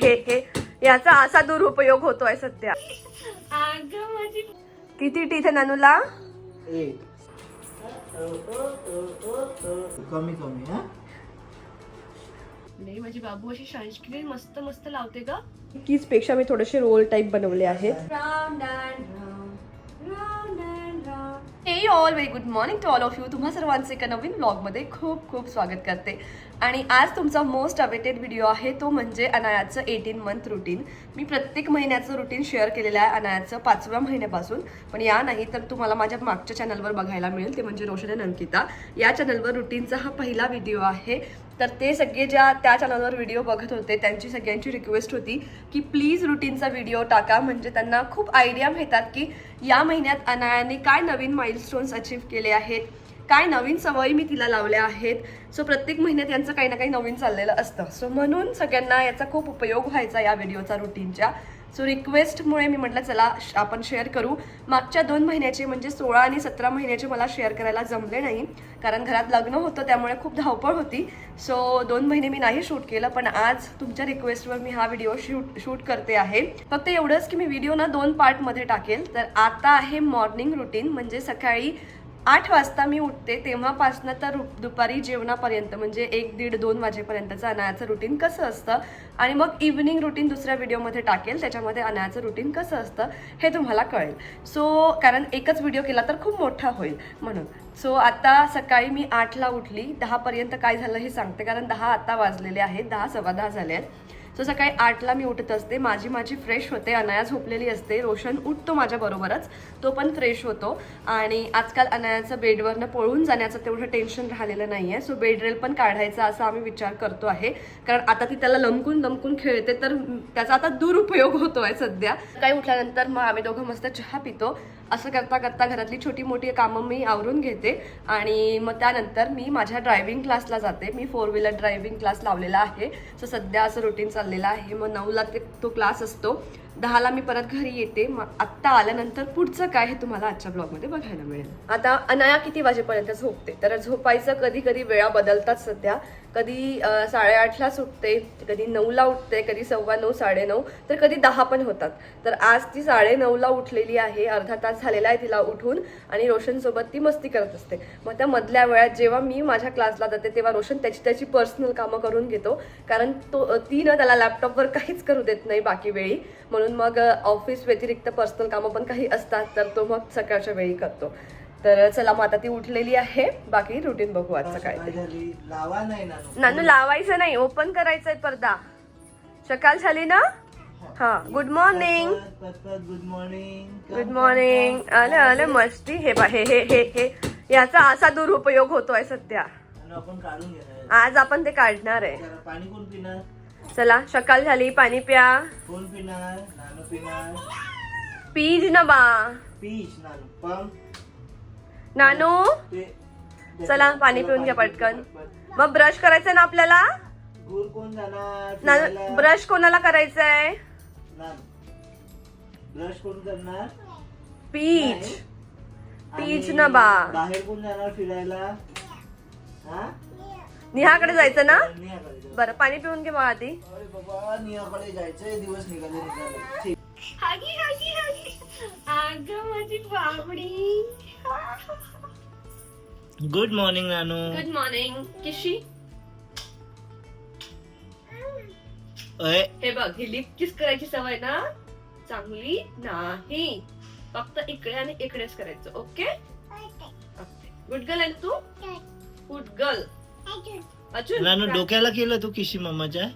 हे याचा असा दुरुपयोग होतोय सध्या. किती टीथ आहे नानूला? कमी कमी. हा नाही माझी बाबू अशी शांशकिरी मस्त मस्त लावते का. कीज पेक्षा मी थोडेसे रोल टाइप बनवले आहेत. हे all very good morning to all of you. तुम्हा सर्वांचे एका नवीन ब्लॉगमध्ये खूप खूप स्वागत करते. आणि आज तुमचा मोस्ट अवेटेड व्हिडिओ आहे तो म्हणजे अनायाचं 18 मंथ रुटीन. मी प्रत्येक महिन्याचं रुटीन शेअर केलेलं आहे अनायाचं 5व्या महिन्यापासून. पण या नाही तर तुम्हाला माझ्या मागच्या चॅनलवर बघायला मिळेल, ते म्हणजे रोशन आणि अंकिता या चॅनलवर रुटीनचा हा पहिला व्हिडिओ आहे. तर ते सगळे त्या चॅनलवर व्हिडिओ बघत होते त्यांची सगळ्यांची रिक्वेस्ट होती की प्लीज रुटीनचा व्हिडिओ टाका, म्हणजे त्यांना खूप आयडिया मिळतात की या महिन्यात अनायाने काय नवीन माइलस्टोन्स अचीव केले आहेत, काय नवीन सवयी मी तिला लावल्या आहेत. सो प्रत्येक महिन्यात यांचं काही ना काही नवीन चाललेलं असतं. सो म्हणून सगळ्यांना याचा खूप उपयोग व्हायचा या व्हिडिओचा रुटीनच्या. सो रिक्वेस्टमुळे मी म्हटलं चला आपण शेअर करू. मागच्या 2 महिन्याचे म्हणजे 16 आणि 17 महिन्याचे मला शेअर करायला जमले नाही, कारण घरात लग्न होतं त्यामुळे खूप धावपळ होती. सो 2 महिने मी नाही शूट केलं. पण आज तुमच्या रिक्वेस्टवर मी हा व्हिडिओ शूट करते आहे. फक्त एवढंच की मी व्हिडिओ ना 2 पार्टमध्ये टाकेल. तर आता आहे मॉर्निंग रुटीन, म्हणजे सकाळी 8 वाजता मी उठते तेव्हापासनं तर दुपारी जेवणापर्यंत म्हणजे 1, 1:30, 2 वाजेपर्यंतचं अनायाचं रुटीन कसं असतं. आणि मग इव्हनिंग रुटीन दुसऱ्या व्हिडिओमध्ये टाकेल, त्याच्यामध्ये अनायाचं रुटीन कसं असतं हे तुम्हाला कळेल. सो कारण एकच व्हिडिओ केला तर खूप मोठा होईल म्हणून. सो आता सकाळी मी 8ला उठली. 10पर्यंत काय झालं हे सांगते, कारण 10 आता वाजलेले आहेत, 10 सव्वा 10 झाले आहेत. सो सकाळी 8ला मी उठत असते. माझी फ्रेश होते. अनाया झोपलेली असते. रोशन उठतो माझ्याबरोबरच, तो पण फ्रेश होतो. आणि आजकाल अनायाचं बेडवरनं पळून जाण्याचं तेवढं टेन्शन राहिलेलं नाही आहे. सो बेडरेल पण काढायचा असा आम्ही विचार करतो आहे, कारण आता ती त्याला लमकून खेळते तर त्याचा आता दुरुपयोग होतो आहे सध्या. सकाळी उठल्यानंतर मग आम्ही दोघं मस्त चहा पितो. असं करता करता घरातली छोटी मोठी कामं मी आवरून घेते. आणि मग त्यानंतर मी माझ्या ड्रायव्हिंग क्लासला जाते. मी 4 व्हीलर ड्रायव्हिंग क्लास लावलेला आहे. सो सध्या असं रुटीन चाललेलं आहे. मग 9ला तो क्लास असतो. 10ला मी परत घरी येते. मग आत्ता आल्यानंतर पुढचं काय हे तुम्हाला आजच्या ब्लॉगमध्ये बघायला मिळेल. आता अनाया किती वाजेपर्यंत झोपते, तर झोपायचं कधी कधी वेळा बदलतात सध्या. कधी 8:30ला सुटते, कधी 9ला उठते, कधी 9:15, 9:30, तर कधी 10 पण होतात. तर आज ती 9:30ला उठलेली आहे. अर्धा तास झालेला आहे तिला उठून. आणि रोशनसोबत ती मस्ती करत असते. मग त्या मधल्या वेळात जेव्हा मी माझ्या क्लासला जाते तेव्हा रोशन त्याची पर्सनल कामं करून घेतो, कारण ती ना त्याला लॅपटॉपवर काहीच करू देत नाही बाकी वेळी. म्हणून मग ऑफिस व्यतिरिक्त पर्सनल कामं पण काही असतात तर तो मग सकाळच्या वेळी करतो. तर चला मग आता ती उठलेली आहे. बाकी रुटीन बघू आजचं काय. नानू लावायचं नाही, ओपन करायचंय पडदा. सकाळ झाली ना. हा गुड मॉर्निंग. Good morning. आलं मस्ती. हे हे हे हे हे याचा असा दुरुपयोग होतोय सध्या. आज आपण ते काढणार आहे. पाणी कोण पिणार? चला सकाळ झाली, पाणी प्या. कोण पिणार? नानू पिणार. पीज ना बा. पीच नानू. पण नानू चला पाणी पिऊन घ्या पटकन. मग ब्रश करायचंय ना आपल्याला. गुर कोण जाणार? नानू ब्रश कोणाला करायचंय? ब्रश कोण करणार? पीच. पीच ना बा. बाहेर कोण जाणार फिरायला? निहाकडे जायचं ना. बरं पाणी पिऊन घे मग आधी. अरे बाबा निहाकडे जायचंय, दिवस निघाले. Good morning Nanu. Good morning Kishi. हे बघ, ही लिप किस करायची सवय ना चांगली नाही. फक्त इकडे आणि इकडेच करायचं. ओके गुड गर्ल आहे तू. Good girl. अजून नानू डोक्याला केलं तू किशी मम्माच्या.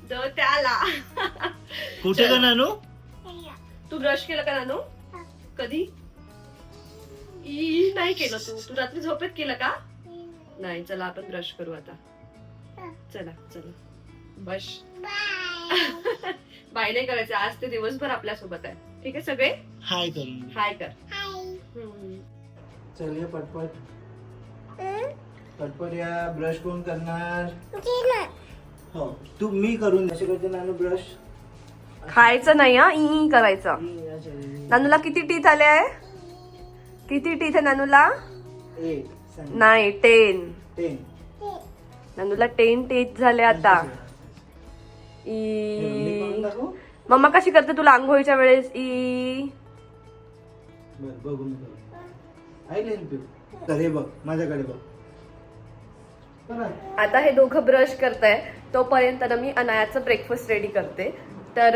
त्याला कुठे का नानू? तू ब्रश केलं का नानू? कधी नाही केलं. तू रात्री झोपेत केलं का? नाही. चला आपण ब्रश करू आता. चला चला बस. बाय नाही करायचं आज, ते दिवसभर आपल्या सोबत आहे. ठीक आहे सगळे हाय करून. हाय कर. चल ये पटपट पटपट या. ब्रश कोण करणार? हो तू. मी करून कशी करते नानू ब्रश? खायचं नाही हा, ई करायचं. नानूला किती टीथ आले आहे? किती टीथ आहे नानूला? 8 नाही 10. नंदूला 10 टेस्ट झाले आता. मम्मा कशी करते तुला आंघोळीच्या वेळेस? बघून तर हे बघ माझ्याकडे बघ. आता हे दोघं ब्रश करताय तोपर्यंत ना मी अनायाचं ब्रेकफास्ट रेडी करते. तर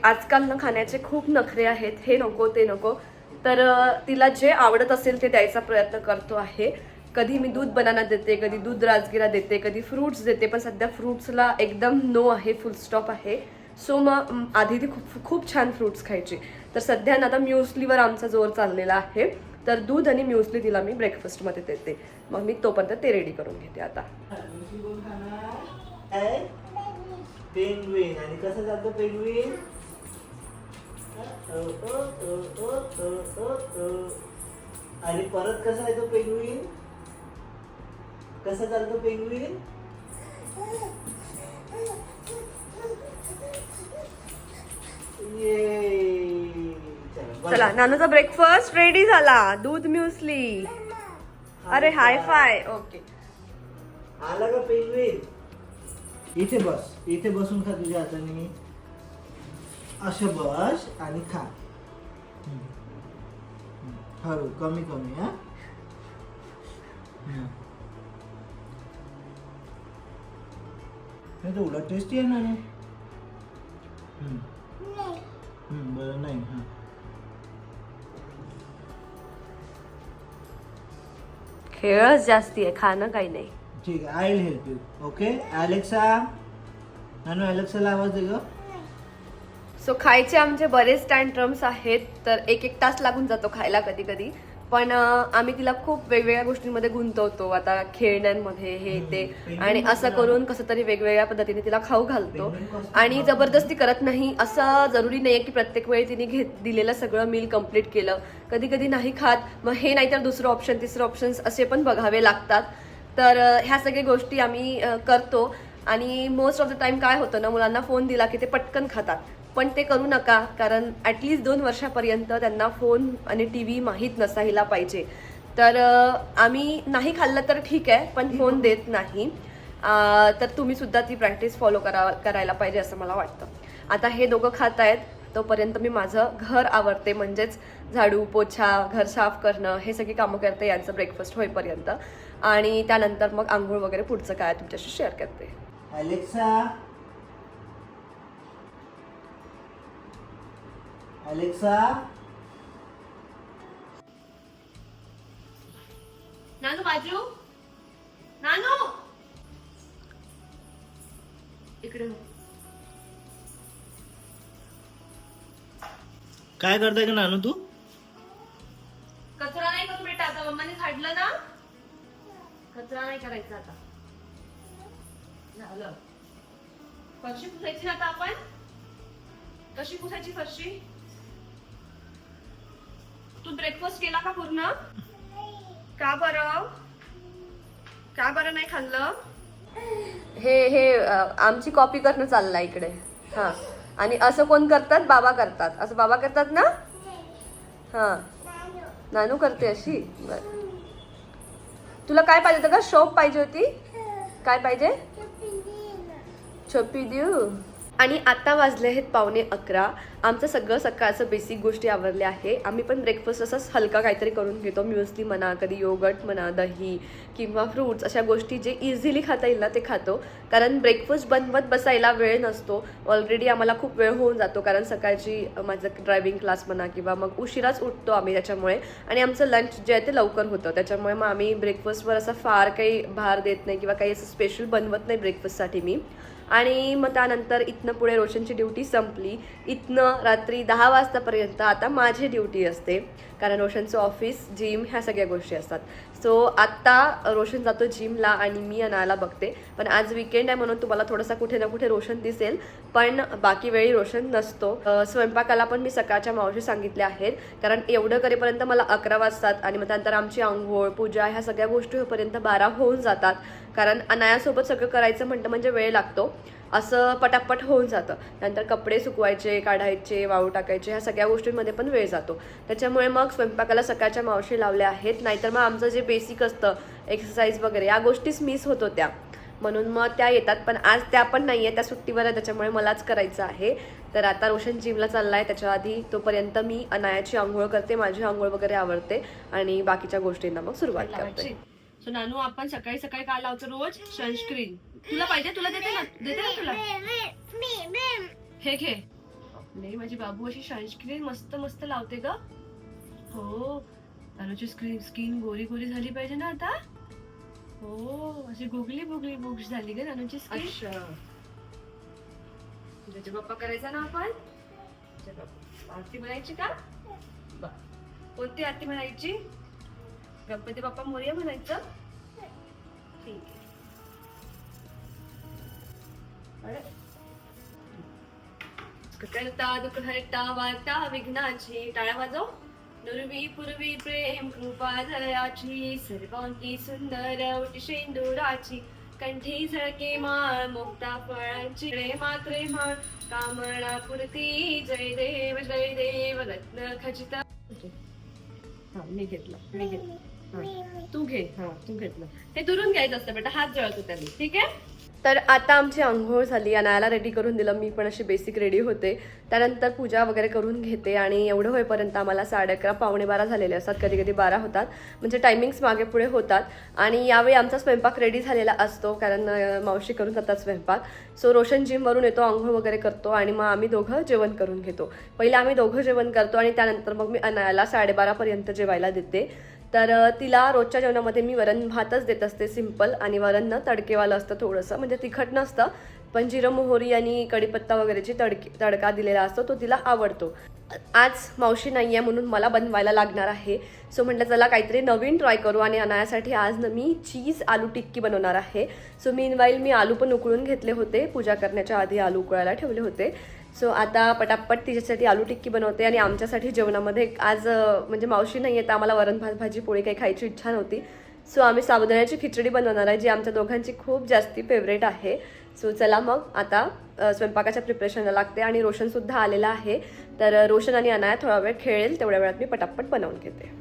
आजकाल ना खाण्याचे खूप नखरे आहेत, हे नको ते नको. तर तिला जे आवडत असेल ते द्यायचा प्रयत्न करतो आहे. कधी मी दूध बनाना देते, कधी दूध राजगिरा देते, कधी फ्रुट्स देते, पण सध्या फ्रुट्सला एकदम नो आहे, फुल स्टॉप आहे. सो मग आधी ती खूप छान फ्रुट्स खायची. तर सध्या ना आता म्युस्लीवर आमचा जोर चाललेला आहे. तर दूध आणि म्युस्ली तिला मी ब्रेकफास्टमध्ये देते. मग मी तोपर्यंत ते रेडी करून घेते आता. पेंग्विन. आणि कसं जातो पेंग्विन? आणि परत कसा येतो पेंग्विन? कसा चालतो पेंग्विन? चला नानूचा ब्रेकफास्ट रेडी झाला. दूध म्युस्ली. अरे हाय फाय. ओके आला का पेंग्विन? इथे बस, इथे बसून खा तुझ्या हाताने. असं बस आणि खा. हळू कमी कमी. हा नाही तर उलट टेस्टी आहे ना. बरं नाही. हा खेळच जास्ती आहे, खाणं काही नाही. ठीक आहे. I will help you. Okay Alexa. Nanu अलेक्साला आवाज दे ग. सो खायचे आमचे बरेच टँट्रम्स आहेत. तर एक तास लागून जातो खायला कधी कधी. पण आम्ही तिला खूप वेगवेगळ्या गोष्टींमध्ये गुंतवतो. आता खेळण्यांमध्ये हे ते, आणि असं करून कसं तरी वेगवेगळ्या पद्धतीने तिला खाऊ घालतो. आणि जबरदस्ती करत नाही. असं जरुरी नाही की प्रत्येक वेळी तिने दिलेलं सगळं मील कम्प्लीट केलं. कधी कधी नाही खात, मग हे नाही तर दुसरं ऑप्शन, तिसरं ऑप्शन्स असे पण बघावे लागतात. तर ह्या सगळ्या गोष्टी आम्ही करतो. आणि मोस्ट ऑफ द टाइम काय होतं ना, मुलांना फोन दिला की ते पटकन खातात. पण ते करू नका, कारण ॲटलिस्ट 2 वर्षापर्यंत त्यांना फोन आणि टी व्ही माहीत नसायला पाहिजे. तर आम्ही नाही खाल्लं तर ठीक आहे, पण फोन देत नाही. तर तुम्ही सुद्धा ती प्रॅक्टिस फॉलो करायला पाहिजे असं मला वाटतं. आता हे दोघं खात आहेत तोपर्यंत मी माझं घर आवरते, म्हणजेच झाडू पोछा, घर साफ करणं, हे सगळी कामं करते यांचं ब्रेकफास्ट होईपर्यंत. आणि त्यानंतर मग आंघोळ वगैरे पुढचं काय तुमच्याशी शेअर करते. अलेक्सा. अलेक्सा. नानू बाजू. नानू इकडे. काय करताय का नानू तू? कचरा नाही करू बेटा, आता मम्माने झाडलं ना, कचरा नाही करायचा आता. झालं. फरशी पुसायची ना आता आपण. कशी पुसायची फरशी? तू ब्रेकफास्ट केला का पूर्ण? का बरं नाही खाल्लं? हे आमची कॉपी करणं चाललंय इकडे. हा, आणि असं कोण करतात? बाबा करतात. असं बाबा करतात ना. हा, नानू करते अशी. तुला काय पाहिजे होतं का? शॉप पाहिजे होती? काय पाहिजे? छोपी देऊ. आणि आता वाजले आहेत 11:15. आमचं सगळं सकाळचं बेसिक गोष्टी आवरल्या आहे. आम्ही पण ब्रेकफास्ट असंच हलका काहीतरी करून घेतो. म्युस्ली म्हणा, कधी योगर्ट म्हणा, दही किंवा फ्रूट्स, अशा गोष्टी जे इझिली खाता येईल ना ते खातो. कारण ब्रेकफास्ट बनवत बसायला वेळ नसतो. ऑलरेडी आम्हाला खूप वेळ होऊन जातो, कारण सकाळची माझं ड्रायव्हिंग क्लास म्हणा किंवा मग उशिराच उठतो आम्ही त्याच्यामुळे. आणि आमचं लंच जे आहे ते लवकर होतं, त्याच्यामुळे मग आम्ही ब्रेकफास्टवर असं फार काही भार देत नाही किंवा काही असं स्पेशल बनवत नाही ब्रेकफास्टसाठी मी. आणि मग त्यानंतर इथनं पुढे रोशनची ड्युटी संपली. इथनं रात्री 10 वाजतापर्यंत आता माझी ड्युटी असते, कारण रोशनचं ऑफिस, जिम, ह्या सगळ्या गोष्टी असतात. सो आत्ता रोशन जातो जिमला आणि मी अनायला बघते. पण आज विकेंड आहे म्हणून तुम्हाला थोडासा कुठे ना कुठे रोशन दिसेल, पण बाकी वेळी रोशन नसतो. स्वयंपाकाला पण मी सकाळच्या मावशी सांगितल्या आहेत, कारण एवढं करेपर्यंत मला 11 वाजतात. आणि मग त्यानंतर आमची आंघोळ पूजा ह्या सगळ्या गोष्टी होईपर्यंत 12 होऊन जातात. कारण अनायासोबत सगळं करायचं म्हणतं म्हणजे वेळ लागतो. असं पटापट होऊन जातं. नंतर कपडे सुकवायचे, काढायचे, वाळू टाकायचे, ह्या सगळ्या गोष्टींमध्ये पण वेळ जातो. त्याच्यामुळे मग स्वयंपाकाला सकाळच्या मावशी लावल्या आहेत. नाहीतर मग आमचं जे बेसिक असतं एक्सरसाइज वगैरे या गोष्टीच मिस होत होत्या. म्हणून मग त्या येतात, पण आज त्या पण नाही आहे, त्या सुट्टीवर आहे, त्याच्यामुळे मलाच करायचं आहे. तर आता रोशन जिमला चालला आहे, त्याच्या आधी तोपर्यंत मी अनायाची आंघोळ करते, माझी आंघोळ वगैरे आवडते आणि बाकीच्या गोष्टींना मग सुरुवात करते. सो नानू, आपण सकाळी सकाळी काय लावतो रोज? सनस्क्रीन. तुला पाहिजे? तुला देते ना तुला. हे घे. नाही, माझी बाबू अशी सनस्क्रीन मस्त मस्त लावते ग. हो, नानूची स्किन गोरी गोरी झाली पाहिजे ना आता. हो, अशी गुगली बुगली बुक्स झाली ग नानूची स्किन. त्याचे पप्पा करायचा ना आपण. आरती म्हणायची का? कोणती आरती म्हणायची? गणपती बाप्पा मोरया म्हणायचं. ठीक आहे. करता दुःख हरता वार्ता विघ्नाची. टाळ्या वाजव. नुरवी पूर्वी प्रेम कृपा दयाची, सर्वांगी सुंदर उटी शेंदुराची, कंठी झळके माळ मुक्ता फळांची, मात्रे माळ कामना पुरती, जय देव रत्न खचित. मी घेतलं. तू घे. तू घेतलं. ते दुरून घ्यायचं असतं बेटा, हात जळतो त्याने. ठीक आहे. तर आता आमची आंघोळ झाली, अनायाला रेडी करून दिलं, मी पण अशी बेसिक रेडी होते. त्यानंतर पूजा वगैरे करून घेते आणि एवढं होईपर्यंत आम्हाला 11:30 पावणे 12 झालेले असतात, कधी कधी 12 होतात, म्हणजे टायमिंग्स मागे पुढे होतात. आणि यावेळी आमचा स्वयंपाक रेडी झालेला असतो, कारण मावशी करून जातात स्वयंपाक. सो रोशन जिमवरून येतो, आंघोळ वगैरे करतो आणि मग आम्ही दोघं जेवण करून घेतो. पहिले आम्ही दोघं जेवण करतो आणि त्यानंतर मग मी अनायाला 12:30 जेवायला देते. तर तिला रोजच्या जेवणामध्ये मी वरण भातच देत असते, सिंपल, आणि वरण न तडकेवालं असतं थोडंसं, म्हणजे तिखट नसतं, पण जिरं मोहरी आणि कढीपत्ता वगैरेची तडका दिलेला असतो, तो तिला आवडतो. आज मावशी नाही आहे म्हणून मला बनवायला लागणार आहे. सो म्हटलं चला काहीतरी नवीन ट्राय करू, आणि अनायासाठी आज मी चीज आलू टिक्की बनवणार आहे. सो मीनवाईल मी आलू पण उकळून घेतले होते, पूजा करण्याच्या आधी आलू उकळायला ठेवले होते. सो आता पटापट तिच्यासाठी आलू टिक्की बनवते. आणि आमच्यासाठी जेवणामध्ये आज म्हणजे मावशी नाही आहे तर आम्हाला वरण भात भाजी पोळी काही खायची इच्छा नव्हती. सो आम्ही साबुदाण्याची खिचडी बनवणार आहे, जी आमच्या दोघांची खूप जास्ती फेवरेट आहे. सो चला मग आता स्वयंपाकाच्या प्रिपरेशनला लागते. आणि रोशनसुद्धा आलेला आहे, तर रोशन आणि अनाया थोडा वेळ खेळेल, तेवढ्या वेळात मी पटापट बनवून घेते.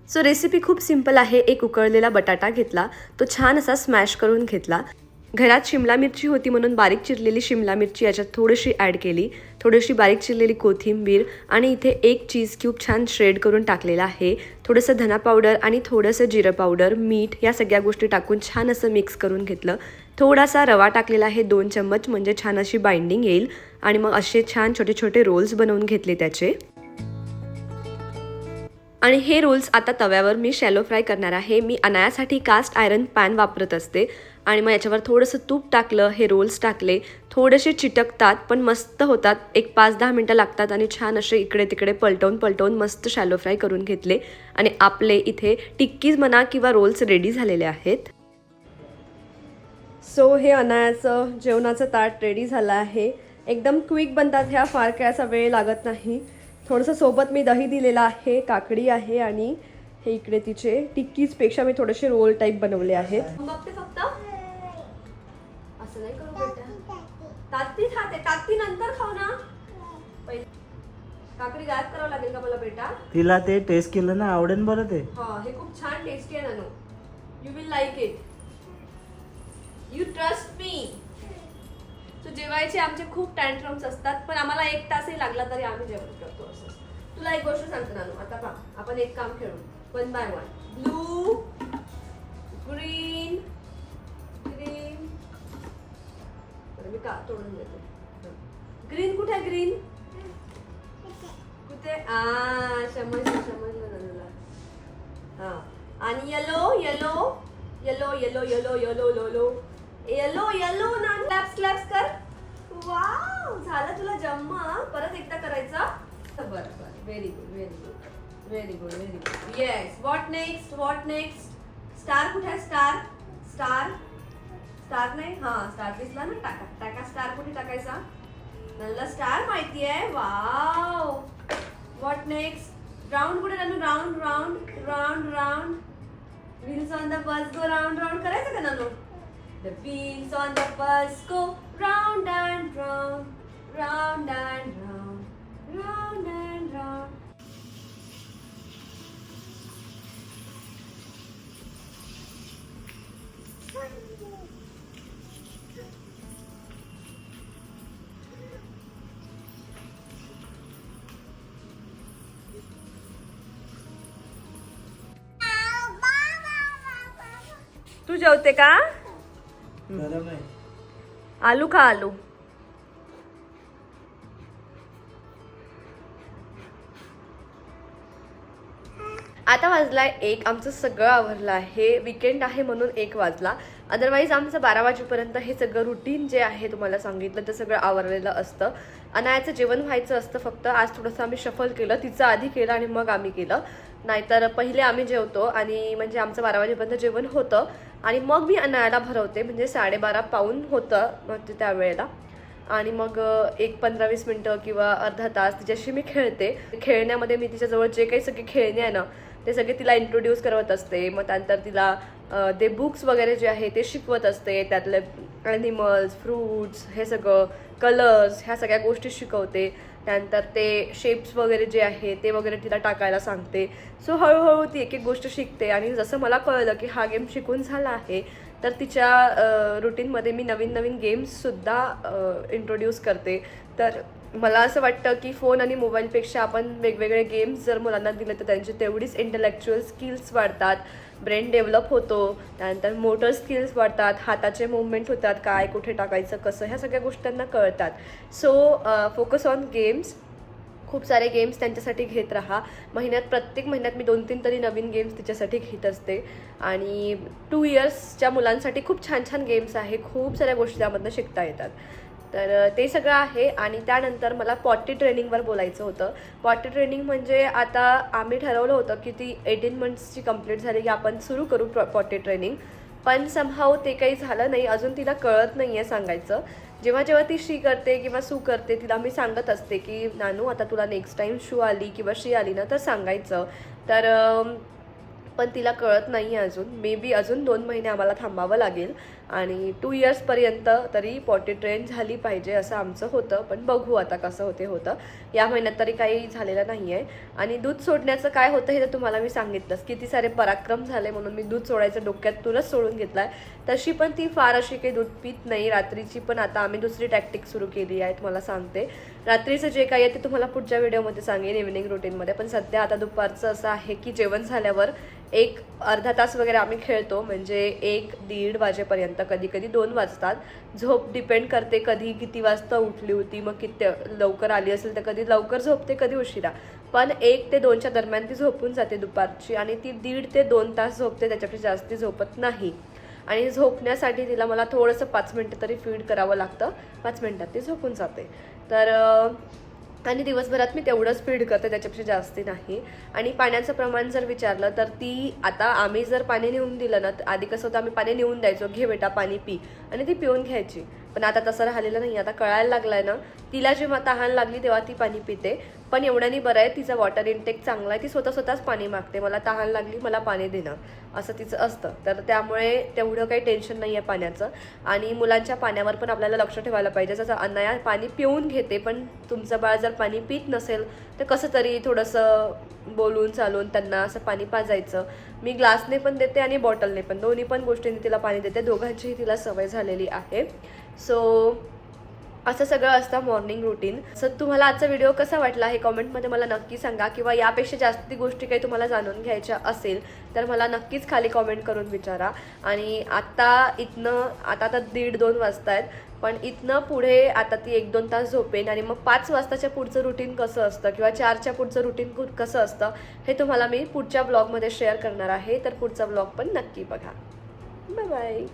सो रेसिपी खूप सिंपल आहे. एक उकळलेला बटाटा घेतला, तो छान असा स्मॅश करून घेतला. घरात शिमला मिरची होती म्हणून बारीक चिरलेली शिमला मिरची याच्यात थोडीशी ॲड केली, थोडीशी बारीक चिरलेली कोथिंबीर, आणि इथे एक चीज क्यूब छान श्रेड करून टाकलेला आहे. थोडंसं धना पावडर आणि थोडंसं जिरं पावडर, मीठ, या सगळ्या गोष्टी टाकून छान असं मिक्स करून घेतलं. थोडासा रवा टाकलेला आहे 2 चम्मच, म्हणजे छान अशी बाइंडिंग येईल. आणि मग असे छान छोटे छोटे रोल्स बनवून घेतले त्याचे. आणि हे रोल्स आता तव्यावर मी शॅलो फ्राय करणार आहे. मी अनायासाठी कास्ट आयरन पॅन वापरत असते. आणि मग याच्यावर थोडंसं तूप टाकलं, हे रोल्स टाकले, थोडेसे चिटकतात पण मस्त होतात. एक 5-10 मिनटं लागतात आणि छान असे इकडे तिकडे पलटवून मस्त शॅलो फ्राय करून घेतले. आणि आपले इथे टिक्कीज म्हणा किंवा रोल्स रेडी झालेले आहेत. सो हे अनायाचं जेवणाचं ताट रेडी झालं आहे. एकदम क्विक बनतात ह्या, फार काय असा वेळ लागत नाही. थोडंसं सोबत मी दही दिलेलं आहे, काकडी आहे, आणि हे इकडे तिचे टिक्कीजपेक्षा मी थोडेसे रोल टाईप बनवले आहेत. बघते फक्त असं नाही करू बेटा. ताती खाते, ताती नंतर खाऊ ना. पहिले काकडी गायब करावं लागेल का मला बेटा? तिला ते टेस्ट केलं ना, आवडेल बरं ते. हा, हे खूप छान टेस्टी आहे Nanu. You will like it. You trust me. So जेवायचे आमचे खूप टँट्रम्स असतात, पण आम्हाला 1 तासही लागला तरी आम्ही जेवण करतो. असं तुला एक गोष्ट सांगतो नानू, आता पहा, आपण एक काम खेळू, 1 बाय 1. Blue, green, green. मी का तोडून देतो. ग्रीन कुठे? ग्रीन कुठे? समजलं नानूला. हा, आणि yellow yellow yellow yellow yellow yellow yellow yellow yellow ना. क्लॅप्स कर. वाव, झालं तुला जम्मा. परत एकदा करायचा. बरं, very good. Yes. What next? Star कुठे आहे? स्टार नाही. हा, स्टार दिसला ना. टाका स्टार. कुठे टाकायचा? मला स्टार माहिती आहे. वाव. What next? राऊंड कुठे? Round. Wheels on the bus go round करायचं का नानू? The wheels on the bus go round and round, round and round, round and round. तू जेवते का? गरम आहे. आलू खा आलू. आता वाजलाय 1. आमचं सगळं आवरलं आहे. विकेंड आहे म्हणून 1 वाजला. अदरवाईज आमचं 12 वाजेपर्यंत हे सगळं रुटीन जे आहे तुम्हाला सांगितलं ते सगळं आवरलेलं असतं. अनायाचं जेवण व्हायचं असतं, फक्त आज थोडंसं आम्ही शफल केलं. तिचं आधी केलं आणि मग आम्ही केलं. नाहीतर पहिले आम्ही जेवतो आणि म्हणजे आमचं 12 वाजेपर्यंत जेवण होतं आणि मग मी अनायाला भरवते. म्हणजे 12:30 पाऊण होतं म्हणजे त्यावेळेला. आणि मग 15-20 मिनटं किंवा अर्धा तास तिच्याशी मी खेळते. खेळण्यामध्ये मी तिच्याजवळ जे काही सगळे खेळणे आहे ना ते सगळे तिला इंट्रोड्यूस करवत असते. मग त्यानंतर तिला ते बुक्स वगैरे जे आहे ते शिकवत असते. त्यातले ॲनिमल्स, फ्रूट्स, हे सगळं कलर्स, ह्या सगळ्या गोष्टी शिकवते. त्यानंतर ते शेप्स वगैरे जे आहे ते वगैरे तिला टाकायला सांगते. सो हळूहळू ती एक एक गोष्ट शिकते. आणि जसं मला कळलं की हा गेम शिकून झाला आहे तर तिच्या रुटीनमध्ये मी नवीन नवीन गेम्ससुद्धा इंट्रोड्यूस करते. तर मला असं वाटतं की फोन आणि मोबाईलपेक्षा आपण वेगवेगळे गेम्स जर मुलांना दिले तर त्यांची तेवढीच इंटेलेक्च्युअल स्किल्स वाढतात, ब्रेन डेव्हलप होतो, त्यानंतर मोटर स्किल्स वाढतात, हाताचे मूवमेंट होतात, काय कुठे टाकायचं कसं, ह्या सगळ्या गोष्टी त्यांना कळतात. So focus on games. खूप सारे गेम्स त्यांच्यासाठी घेत राहा. प्रत्येक महिन्यात मी 2-3 तरी नवीन गेम्स तिच्यासाठी घेत असते. आणि 2 इयर्सच्या मुलांसाठी खूप छान छान गेम्स आहे. खूप साऱ्या गोष्टी त्यामधनं शिकता येतात. तर ते सगळं आहे. आणि त्यानंतर मला पॉटी ट्रेनिंगवर बोलायचं होतं. पॉटी ट्रेनिंग म्हणजे आता आम्ही ठरवलं होतं की ती 18 मंथ्सची कंप्लीट झाली की आपण सुरू करू पॉटी ट्रेनिंग. पण समहाऊ ते काही झालं नाही. अजून तिला कळत नाही आहे सांगायचं. जेव्हा जेव्हा ती शी करते किंवा सू करते तिला मी सांगत असते की नानू आता तुला नेक्स्ट टाईम शू आली किंवा शी आली ना तर सांगायचं. तर पण तिला कळत नाही आहे अजून. मे बी अजून 2 महिने आम्हाला थांबावं लागेल. आणि 2 इयर्सपर्यंत तरी पॉटी ट्रेन झाली पाहिजे असं आमचं होतं. पण बघू आता कसं होतं. या महिन्यात तरी काही झालेलं नाही आहे. आणि दूध सोडण्याचं काय होतं हे तर तुम्हाला मी सांगितलंच. किती सारे पराक्रम झाले म्हणून मी दूध सोडायचं डोक्यातूनच सोडून घेतलं आहे. तशी पण ती फार अशी काही दूध पित नाही रात्रीची. पण आता आम्ही दुसरी टॅक्टिक सुरू केली आहे तुम्हाला सांगते. रात्रीचं जे काही आहे ते तुम्हाला पुढच्या व्हिडिओमध्ये सांगेन इव्हिनिंग रुटीनमध्ये. पण सध्या आता दुपारचं असं आहे की जेवण झाल्यावर 1 अर्धा तास वगैरे आम्ही खेळतो. म्हणजे 1-1:30 वाजेपर्यंत, कधी कधी 2 वाजतात. झोप डिपेंड करते कधी किती वाजता उठली होती, मग किती लवकर आली असेल तर कधी लवकर झोपते कधी उशिरा. पण 1 ते 2च्या दरम्यान ती झोपून जाते दुपारची. आणि ती 1.5 ते 2 तास झोपते, त्याच्यापेक्षा जास्ती झोपत नाही. आणि झोपण्यासाठी तिला मला थोडंसं 5 मिनटं तरी फीड करावं लागतं. 5 मिनटात ती झोपून जाते. तर आणि दिवसभरात मी तेवढंच फीड करते, त्याच्यापेक्षा जास्ती नाही. आणि पाण्याचं प्रमाण जर विचारलं तर ती आता आम्ही जर पाणी नेऊन दिलं ना, आधी कसं होतं आम्ही पाणी नेऊन द्यायचो, घे बेटा पाणी पी, आणि ती पिऊन घ्यायची. पण आता तसं राहिलेलं नाही. आता कळायला लागलाय ना, तिला जेव्हा तहान लागली तेव्हा ती पाणी पिते. पण एवढ्यानी बरं आहे, तिचा वॉटर इनटेक चांगला आहे. ती स्वतःच पाणी मागते, मला तहान लागली मला पाणी देणं, असं तिचं असतं. तर त्यामुळे तेवढं काही टेन्शन नाही आहे पाण्याचं. आणि मुलांच्या पाण्यावर पण आपल्याला लक्ष ठेवायला पाहिजे. जसं अनाया पाणी पिऊन घेते, पण तुमचं बाळ जर पाणी पित नसेल तर कसं तरी थोडंसं बोलून चालून त्यांना असं पाणी पाजायचं. मी ग्लासने पण देते आणि बॉटलने पण, दोन्ही पण गोष्टींनी तिला पाणी देते. दोघांचीही तिला सवय झालेली आहे. सो असं सगळं असतं मॉर्निंग रुटीन. सो तुम्हाला आजचा व्हिडिओ कसा वाटला हे कॉमेंटमध्ये मला नक्की सांगा. किंवा यापेक्षा जास्ती गोष्टी काही तुम्हाला जाणून घ्यायच्या असेल तर मला नक्कीच खाली कॉमेंट करून विचारा. आणि आता 1:30-2 वाजता आहेत. पण इथनं पुढे आता ती 1-2 तास झोपेन. आणि मग 5 वाजताच्या पुढचं रुटीन कसं असतं किंवा 4च्या पुढचं रुटीन कसं असतं हे तुम्हाला मी पुढच्या ब्लॉगमध्ये शेअर करणार आहे. तर पुढचा ब्लॉग पण नक्की बघा. Bye bye.